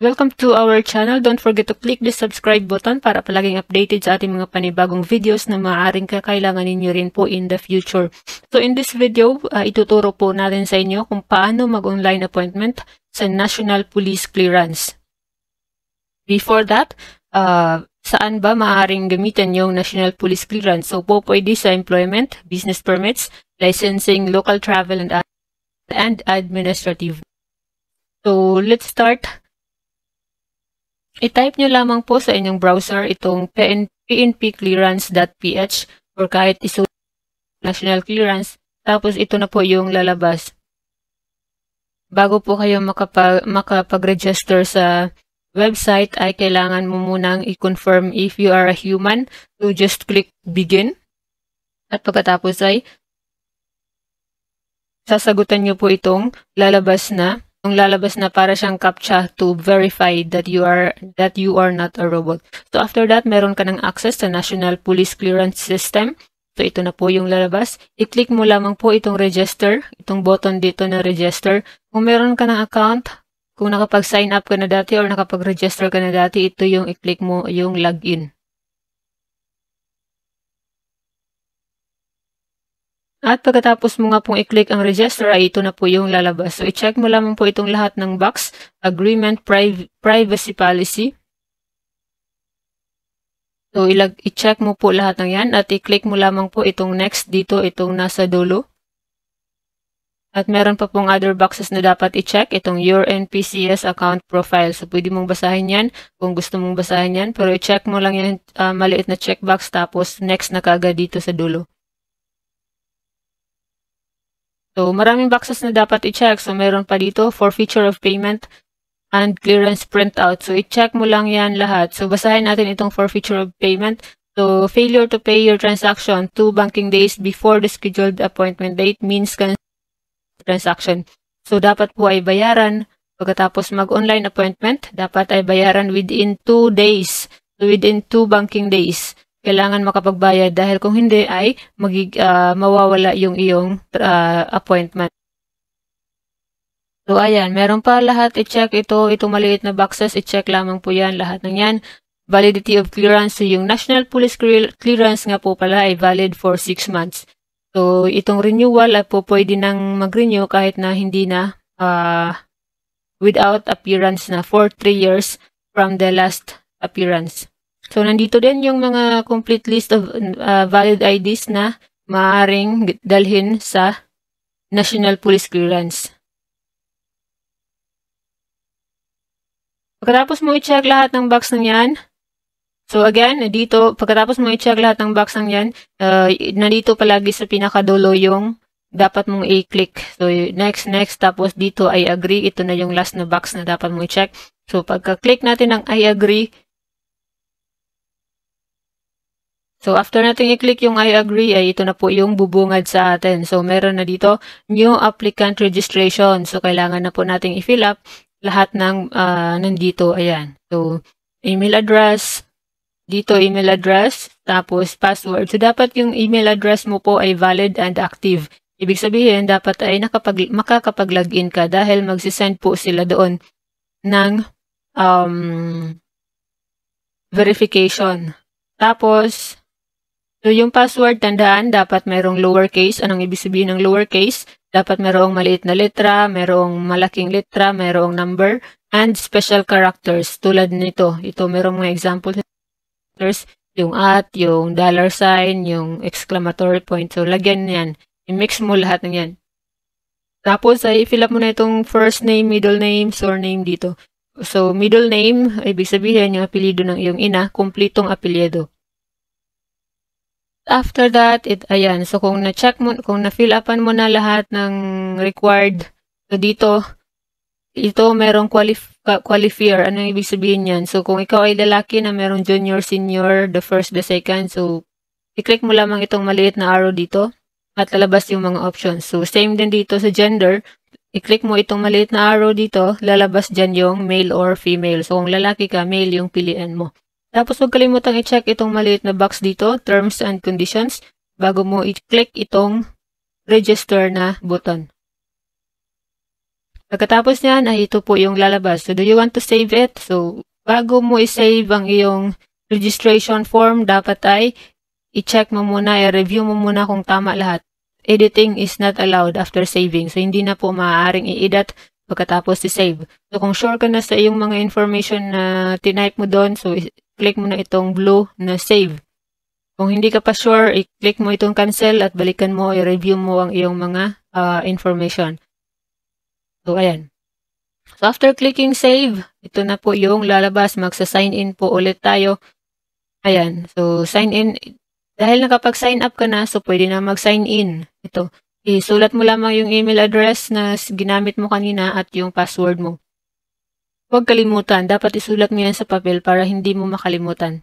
Welcome to our channel. Don't forget to click the subscribe button para palaging updated sa ating mga panibagong videos na maaaring kakailangan ninyo rin po in the future. So in this video, ituturo po natin sa inyo kung paano mag-online appointment sa National Police Clearance. Before that, saan ba maaaring gamitin yung National Police Clearance? So po pwede sa employment, business permits, licensing, local travel, and administrative. So let's start. I-type nyo lamang po sa inyong browser itong pnpclearance.ph or kahit isulat national clearance, tapos ito na po yung lalabas. Bago po kayo makapag-register sa website ay kailangan mo munang i-confirm if you are a human. So just click begin. At pagkatapos ay sasagutan nyo po itong lalabas na para siyang CAPTCHA to verify that you are not a robot. So after that, meron ka ng access sa National Police Clearance System. So ito na po yung lalabas. I-click mo lamang po itong register, itong button dito na register. Kung meron ka ng account, kung nakapag-sign up ka na dati or nakapag-register ka na dati, ito yung i-click mo yung login. At pagkatapos mo nga pong i-click ang register ay ito na po yung lalabas. So i-check mo lamang po itong lahat ng box, agreement, privacy policy. So i-check mo po lahat ng yan at i-click mo lamang po itong next dito, itong nasa dulo. At meron pa pong other boxes na dapat i-check, itong your NPCS account profile. So pwede mong basahin yan kung gusto mong basahin yan. Pero i-check mo lang yan, maliit na checkbox, tapos next na kaagad dito sa dulo. So, maraming boxes na dapat i-check. So, meron pa dito, forfeiture of payment and clearance printout. So, i-check mo lang yan lahat. So, basahin natin itong forfeiture of payment. So, failure to pay your transaction 2 banking days before the scheduled appointment date means cancel transaction. So, dapat po ay bayaran. Pagkatapos mag-online appointment, dapat ay bayaran within 2 days. So, within 2 banking days. Kailangan makapagbayad dahil kung hindi ay mawawala yung iyong appointment. So ayan, meron pa lahat i-check itong maliit na boxes, i-check lamang po yan, lahat ng yan. Validity of clearance, so yung National Police Clearance nga po pala ay valid for 6 months. So itong renewal ay po pwede nang mag-renew kahit na hindi na without appearance na for 3 years from the last appearance. So, nandito din yung mga complete list of valid IDs na maaaring dalhin sa National Police Clearance. Pagkatapos mo i-check lahat ng box ng yan, so again, dito, pagkatapos mo i-check lahat ng box ng yan, nandito palagi sa pinakadulo yung dapat mong i-click. So, next, tapos dito I agree. Ito na yung last na box na dapat mong i-check. So, pagka-click natin ng I agree, so, after natin i-click yung I agree, ay ito na po yung bubungad sa atin. So, meron na dito, new applicant registration. So, kailangan na po nating i-fill up lahat ng nandito. Ayan. So, email address, dito email address, tapos password. So, dapat yung email address mo po ay valid and active. Ibig sabihin, dapat ay makakapag-login ka dahil magsisend po sila doon ng verification. Tapos, so, yung password, tandaan, dapat mayroong lowercase. Anong ibig sabihin ng lowercase? Dapat mayroong maliit na letra, mayroong malaking letra, mayroong number, and special characters. Tulad nito. Ito, mayroong mga example characters, yung at, yung dollar sign, yung exclamatory point. So, lagyan yan. I-mix mo lahat ng yan. Tapos, ay i-fill up mo na itong first name, middle name, surname dito. So, middle name, ibig sabihin yung apelyido ng iyong ina, kumpletong apelyido. After that, ayan. So, kung na-check mo, kung na-fill upan mo na lahat ng required, so dito, ito merong qualifier. Ano yung ibig sabihin yan? So, kung ikaw ay lalaki na merong junior, senior, the first, the second, so, i-click mo lamang itong maliit na arrow dito at lalabas yung mga options. So, same din dito sa gender. I-click mo itong maliit na arrow dito, lalabas dyan yung male or female. So, kung lalaki ka, male yung pilian mo. Tapos huwag kalimutang i-check itong maliit na box dito, terms and conditions, bago mo i-click itong register na button. Pagkatapos niyan ay ito po yung lalabas. So, do you want to save it? So, bago mo i-save ang iyong registration form, dapat ay i-check mo muna, i-review mo muna kung tama lahat. Editing is not allowed after saving. So, hindi na po maaaring i-edit pagkatapos i-save. So, kung sure ka na sa iyong mga information na tinype mo doon, so, click mo na itong blue na save. Kung hindi ka pa sure, i-click mo itong cancel at balikan mo, i-review mo ang iyong mga information. So, ayan. So, after clicking save, ito na po yung lalabas. Magsa-sign in po ulit tayo. Ayan. So, sign in. Dahil nakapag-sign up ka na, so pwede na mag-sign in. Ito. Isulat mo lamang yung email address na ginamit mo kanina at yung password mo. Huwag kalimutan. Dapat isulat mo yan sa papel para hindi mo makalimutan.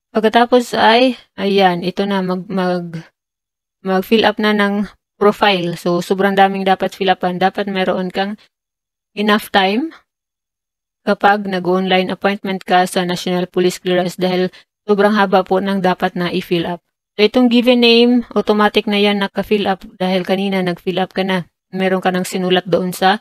Pagkatapos ay, ayan, ito na, mag-fill up na ng profile. So, sobrang daming dapat fill upan. Dapat meron kang enough time kapag nag-online appointment ka sa National Police Clearance dahil sobrang haba po ng dapat na i-fill up. So, itong given name, automatic na yan naka-fill up dahil kanina nag-fill up ka na. Meron ka nang sinulat doon sa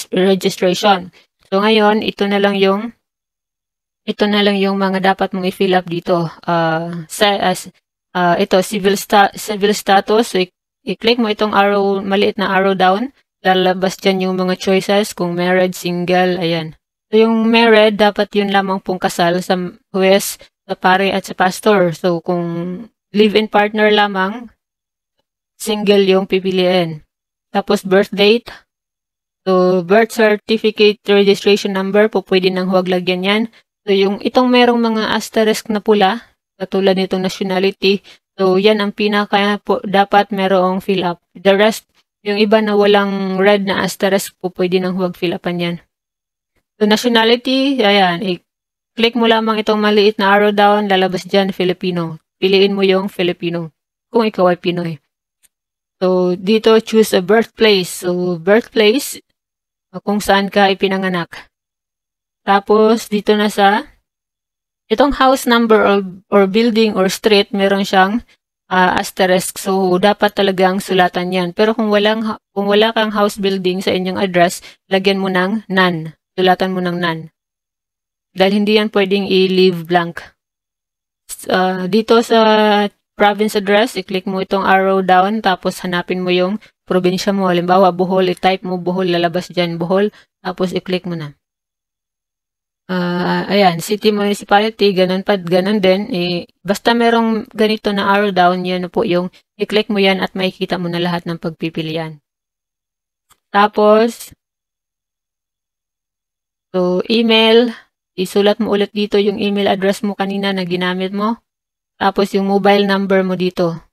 registration. So, ngayon, ito na lang yung mga dapat mong i-fill up dito. Ito, civil status. So, i-click mo itong arrow, maliit na arrow down. Lalabas dyan yung mga choices kung married, single, ayan. So, yung married, dapat yun lamang pong kasal sa huwes, sa pare at sa pastor. So, kung live-in partner lamang, single yung pipiliin. Tapos, birth date. So, birth certificate registration number po, pwede nang huwag lagyan yan. So, itong merong mga asterisk na pula, katulad nitong nationality, so, yan ang pinaka po, dapat merong fill up. The rest, yung iba na walang red na asterisk po, pwede nang huwag fill upan yan. So, nationality, ayan, click mo lamang itong maliit na arrow down, lalabas dyan, Filipino. Piliin mo yung Filipino, kung ikaw ay Pinoy. So, dito, choose a birthplace. So, birthplace, kung saan ka ipinanganak. Tapos, dito na sa, itong house number or building or street, meron siyang asterisk. So, dapat talagang sulatan yan. Pero kung wala kang house building sa inyong address, lagyan mo ng none. Sulatan mo ng none. Dahil hindi yan pwedeng i-leave blank. Dito sa province address, i-click mo itong arrow down, tapos hanapin mo yung probinsya mo. Halimbawa, Bohol, i-type mo Bohol, lalabas dyan Bohol, tapos i-click mo na. Ayan, city municipality, ganun din. Basta merong ganito na arrow down, yan po yung i-click mo yan at makikita mo na lahat ng pagpipilian. Tapos, so, email, isulat mo ulit dito yung email address mo kanina na ginamit mo. Tapos, yung mobile number mo dito.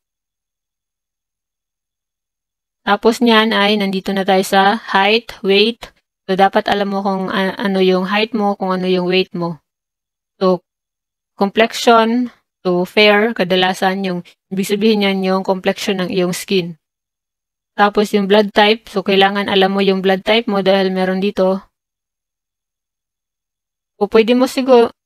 Tapos niyan ay, nandito na tayo sa height, weight. So, dapat alam mo kung ano yung height mo, kung ano yung weight mo. So, complexion, so fair, kadalasan yung, ibig sabihin yan yung complexion ng iyong skin. Tapos yung blood type, so kailangan alam mo yung blood type mo dahil meron dito. O pwede mo siguro,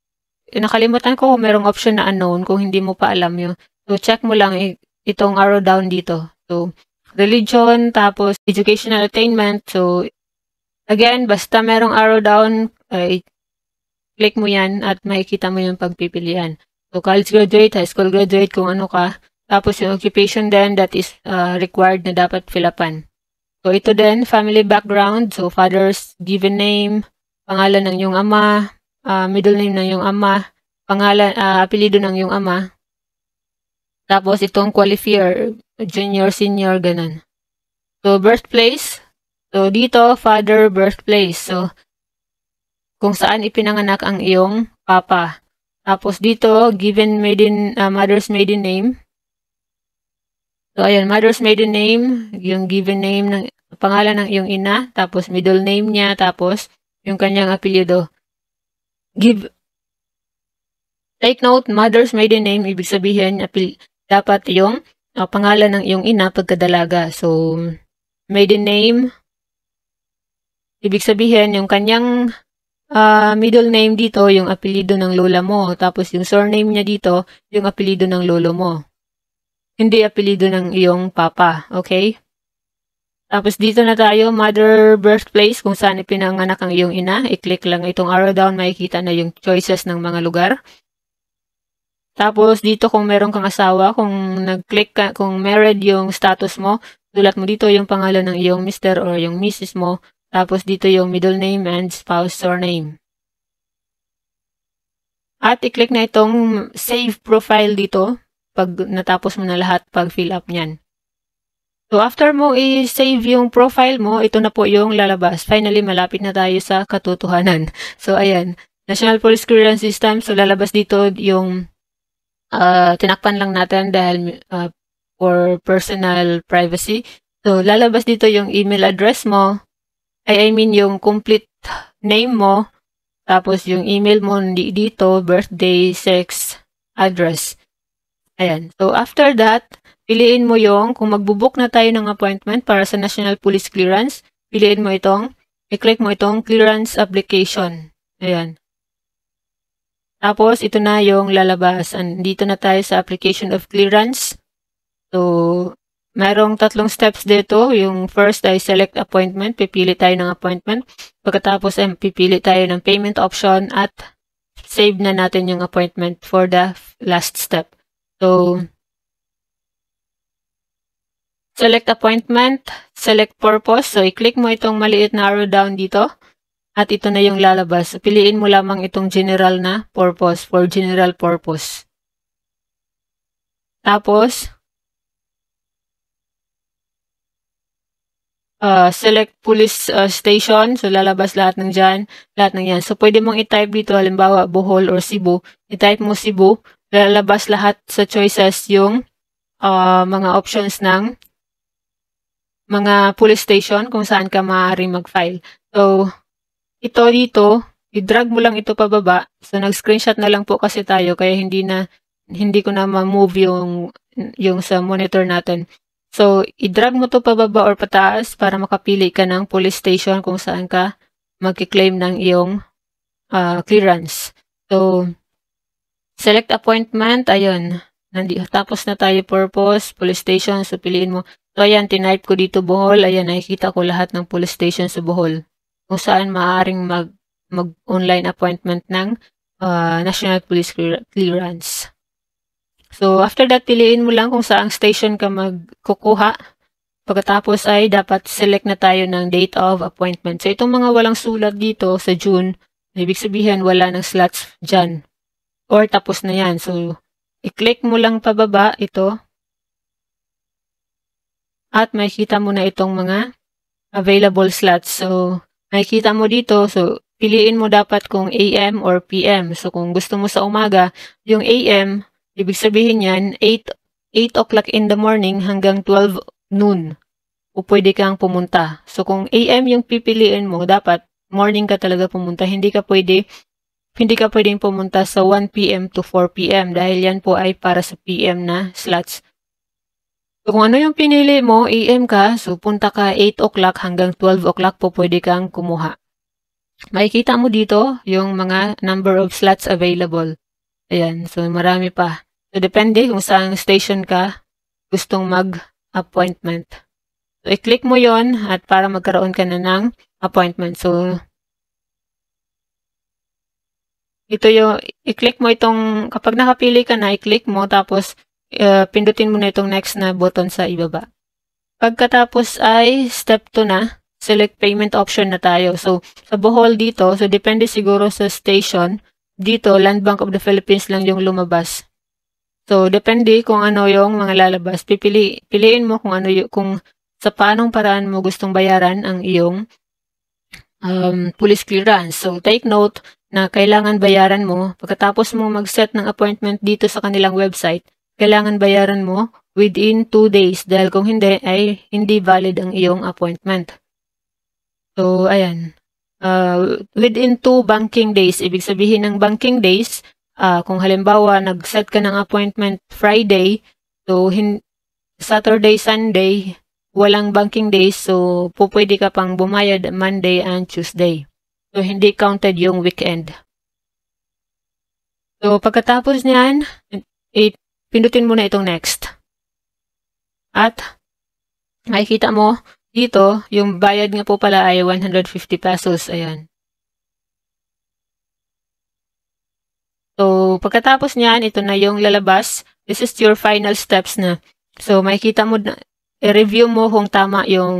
nakalimutan ko kung merong option na unknown kung hindi mo pa alam yun. So, check mo lang itong arrow down dito. So, religion, tapos educational attainment, so, again, basta merong arrow down, click mo yan at makikita mo yung pagpipilian. So, college graduate, high school graduate, kung ano ka. Tapos yung occupation din, that is required na dapat fill upan. So, ito din, family background. So, father's given name, pangalan ng iyong ama, middle name ng iyong ama, pangalan, apelido ng iyong ama. Tapos, itong qualifier, junior, senior, ganun. So, birthplace. So, dito, father, birthplace. So, kung saan ipinanganak ang iyong papa. Tapos, dito, given mother's maiden name. So, ayan, mother's maiden name, yung given name ng pangalan ng iyong ina, tapos middle name niya, tapos yung kanyang apelyido. Take note, mother's maiden name, ibig sabihin, dapat yung pangalan ng iyong ina pagkadalaga. So, maiden name, ibig sabihin, yung kanyang middle name dito, yung apelyido ng lola mo. Tapos yung surname niya dito, yung apelyido ng lolo mo. Hindi apelyido ng iyong papa. Okay? Tapos dito na tayo, mother birthplace, kung saan ipinanganak ang iyong ina. I-click lang itong arrow down, makikita na yung choices ng mga lugar. Tapos dito kung meron kang asawa, kung nag-click ka, kung married yung status mo, sulat mo dito yung pangalan ng iyong mister or yung misis mo. Tapos dito yung middle name and spouse surname. At i-click na itong save profile dito pag natapos mo na lahat pag fill up niyan. So after mo i-save yung profile mo, ito na po yung lalabas. Finally, malapit na tayo sa katotohanan. So ayan, National Police Clearance System. So lalabas dito yung tinakpan lang natin dahil for personal privacy. So lalabas dito yung email address mo. I mean yung complete name mo. Tapos yung email mo dito, birthday, sex, address. Ayan. So after that, piliin mo yung, kung magbubook na tayo ng appointment para sa National Police Clearance, piliin mo itong, i-click mo itong clearance application. Ayan. Tapos, ito na yung lalabas. Dito na tayo sa application of clearance. So, mayroong 3 steps dito. Yung first ay select appointment. Pipili tayo ng appointment. Pagkatapos ay pipili tayo ng payment option at save na natin yung appointment for the last step. So, select appointment, select purpose. So, i-click mo itong maliit na arrow down dito. At ito na yung lalabas. So, piliin mo lamang itong general na purpose for general purpose. Tapos, select police station. So, lalabas lahat ng dyan. Lahat ng yan. So, pwede mong i-type dito, halimbawa, Bohol or Cebu. I-type mo Cebu. Lalabas lahat sa choices yung mga options ng mga police station kung saan ka maaaring mag-file. So, ito dito, i-drag mo lang ito pababa. So, nag-screenshot na lang po kasi tayo kaya hindi ko na ma-move yung sa monitor natin. So, i-drag mo to pababa or pataas para makapili ka ng police station kung saan ka magki-claim ng iyong clearance. So, select appointment, ayun. Tapos na tayo purpose, police station, so piliin mo. So, ayan, tinype ko dito Bohol. Ayan, nakikita ko lahat ng police station sa Bohol. Kung saan maaaring mag-online appointment ng National Police Clearance. So, after that, piliin mo lang kung saang station ka magkukuha. Pagkatapos ay dapat select na tayo ng date of appointment. So, itong mga walang sulat dito sa June, ibig sabihin wala ng slots dyan. Or tapos na yan. So, i-click mo lang pababa ito. At makikita mo na itong mga available slots. So, makikita mo dito, so piliin mo dapat kung AM or PM. So kung gusto mo sa umaga, yung AM, ibig sabihin yan, 8 o'clock in the morning hanggang 12 noon. O pwede kang pumunta. So kung AM yung pipiliin mo, dapat morning ka talaga pumunta. Hindi ka pwedeng pumunta sa 1 PM to 4 PM dahil yan po ay para sa PM na slots. So, kung ano yung pinili mo, AM ka, so punta ka 8 o'clock hanggang 12 o'clock po pwede kang kumuha. Makikita mo dito yung mga number of slots available. Ayan, so marami pa. So, depende kung saan station ka gustong mag-appointment. So, i-click mo yon at para magkaroon ka na ng appointment. So, ito yung, i-click mo itong, kapag nakapili ka na, i-click mo, tapos pindutin mo na itong next na button sa ibaba. Pagkatapos ay step 2 na, select payment option na tayo. So, sa Bohol dito, so depende siguro sa station, dito, Land Bank of the Philippines lang yung lumabas. So, depende kung ano yung mga lalabas. Piliin mo kung sa paanong paraan mo gustong bayaran ang iyong police clearance. So, take note na kailangan bayaran mo. Pagkatapos mo mag-set ng appointment dito sa kanilang website, kailangan bayaran mo within 2 days dahil kung hindi ay hindi valid ang iyong appointment. So, ayan. Within 2 banking days, ibig sabihin ng banking days, kung halimbawa nag-set ka ng appointment Friday, so Saturday, Sunday, walang banking days, so pwede ka pang bumayad Monday and Tuesday. So, hindi counted yung weekend. So, pagkatapos niyan, pindutin mo na itong next. At makikita mo dito, yung bayad nga po pala ay 150 pesos. Ayan. So, pagkatapos niyan, ito na yung lalabas. This is your final steps na. So, makikita mo na, i-review mo kung tama yung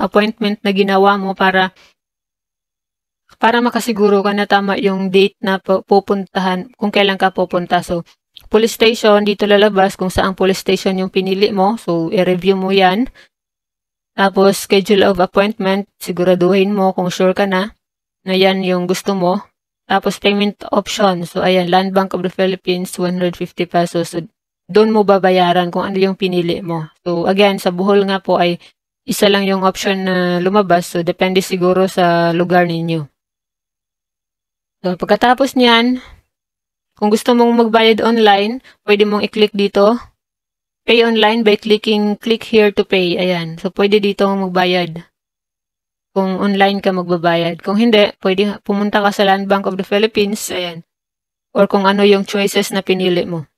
appointment na ginawa mo para makasiguro ka na tama yung date na pupuntahan, kung kailan ka pupunta. So, police station, dito lalabas kung saang police station yung pinili mo. So, i-review mo yan. Tapos, schedule of appointment, siguraduhin mo kung sure ka na yan yung gusto mo. Tapos, payment option. So, ayan, Land Bank of the Philippines, 150 pesos. So, doon mo babayaran kung ano yung pinili mo. So, again, sa Bohol nga po ay isa lang yung option na lumabas. So, depende siguro sa lugar ninyo. So, pagkatapos niyan, kung gusto mong magbayad online, pwede mong i-click dito. Pay online by clicking click here to pay. Ayan. So, pwede dito magbayad. Kung online ka magbabayad. Kung hindi, pwede pumunta ka sa Land Bank of the Philippines. Ayan. Or kung ano yung choices na pinili mo.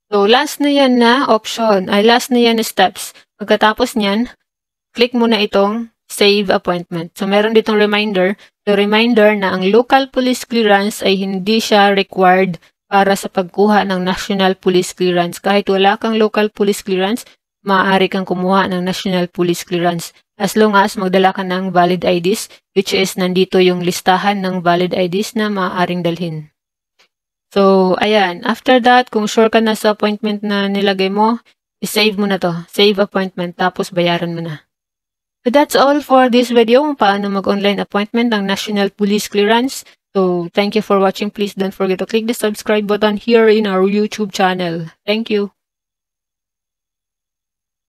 So, last na yan na option. Last na yan na steps. Pagkatapos niyan, click mo na itong save appointment. So, meron ditong reminder. The reminder na ang local police clearance ay hindi siya required para sa pagkuha ng national police clearance. Kahit wala kang local police clearance, maaari kang kumuha ng national police clearance. As long as magdala ka ng valid IDs, which is nandito yung listahan ng valid IDs na maaaring dalhin. So, ayan. After that, kung sure ka na sa appointment na nilagay mo, i-save mo na to. Save appointment, tapos bayaran mo na. So, that's all for this video kung paano mag-online appointment ng National Police Clearance. So, thank you for watching. Please don't forget to click the subscribe button here in our YouTube channel. Thank you.